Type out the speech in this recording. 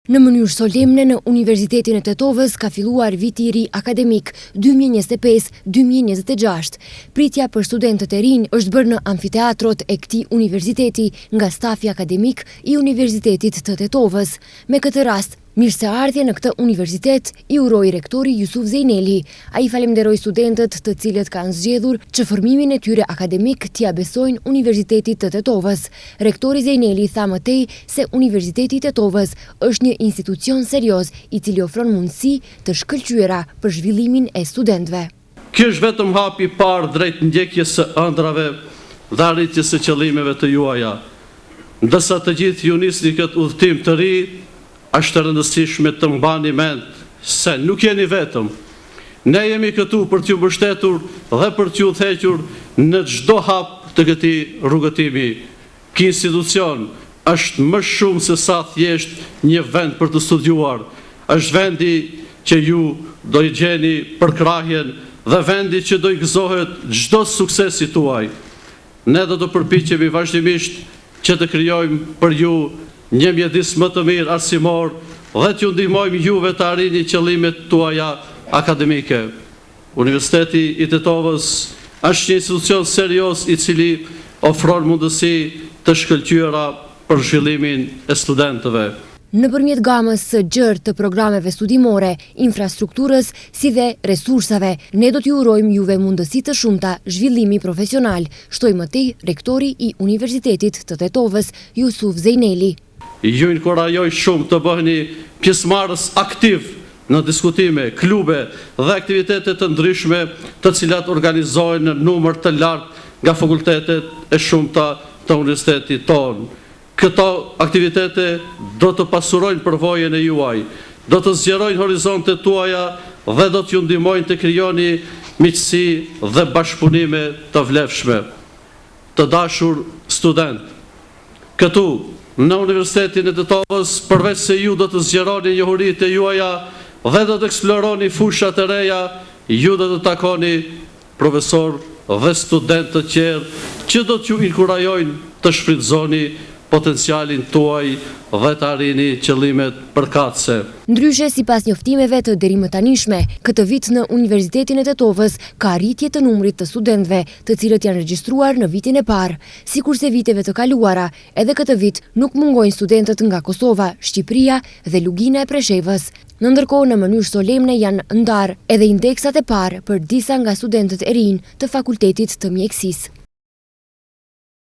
Në mënyrë solemne në Universitetin e Tetovës ka filluar viti i ri akademik 2025-2026. Pritja për studentët e rinj është bërë në amfiteatrot e këtij universiteti nga stafi akademik i Universitetit të Tetovës. Me këtë rast, mirëseardhje në këtë universitet i uroi rektori Jusuf Zejneli. Ai falenderoi studentët të cilët kanë zgjedhur që formimin e tyre akademik t'ia besojnë Universitetit të Tetovës. Rektori Zejneli tha më tej se Universiteti i Tetovës është një institucion serioz i cili ofron mundësi të shkëlqyera për zhvillimin e studentëve. Ky është vetëm hapi i parë drejt ndjekjes së ëndrave dhe arritjes së qëllimeve të juaja. Ndërsa të gjithë ju nisni këtë udhëtim të ri, është të rëndësishme të mbani mend se nuk jeni vetëm. Ne jemi këtu për t'ju mbështetur dhe për t'ju udhëhequr në çdo hap të këtij rrugëtimi. Ky institucion është më shumë se sa thjesht një vend për të studiuar. Është vendi që ju do i gjeni përkrahjen dhe vendi që do i gëzohet çdo suksesi tuaj. Ne do të përpiqemi vazhdimisht që të krijojmë për ju një mjedis më të mirë arsimor dhe t'ju ndihmojmë juve të arrini qëllimet tuaja akademike. Universiteti i Tetovës është një institucion serioz i cili ofron mundësi të shkëlqyera për zhvillimin e studentëve. Nëpërmjet gamës së gjerë të programeve studimore, infrastrukturës si dhe resursave, ne do t'ju urojmë juve mundësi të shumta zhvillimi profesional, shtoi më tej rektori i Universitetit të Tetovës, Jusuf Zejneli. Ju inkurajoj shumë të bëheni pjesëmarrës aktiv në diskutime, klube dhe aktivitete të ndryshme të cilat organizohen në numër të lartë nga fakultetet e shumta të universitetit tonë. Këto aktivitete do të pasurojnë përvojën e juaj, do të zgjerojnë horizontet tuaja dhe do t'ju ndihmojnë të krijoni miqësi dhe bashkëpunime të vlefshme. Të dashur student, këtu në Universitetin e Tetovës, përveç se ju do të zgjeroni njohuritë e juaja dhe do të eksploroni fusha të reja, ju do të takoni profesor dhe student të tjerë që do t'ju inkurajojnë të shfrytëzoni potencialin tuaj dhe të arrini qëllimet përkatëse. Ndryshe, sipas njoftimeve të deri më tanishme, këtë vit në Universitetin e Tetovës ka arritje të numrit të studentëve, të cilët janë regjistruar në vitin e parë. Sikurse viteve të kaluara, edhe këtë vit nuk mungojnë studentët nga Kosova, Shqipëria dhe Lugina e Preshevës. Në ndërkohë, në mënyrë solemne janë ndarë edhe indeksat e parë për disa nga studentët e rinj të Fakultetit të Mjekësisë.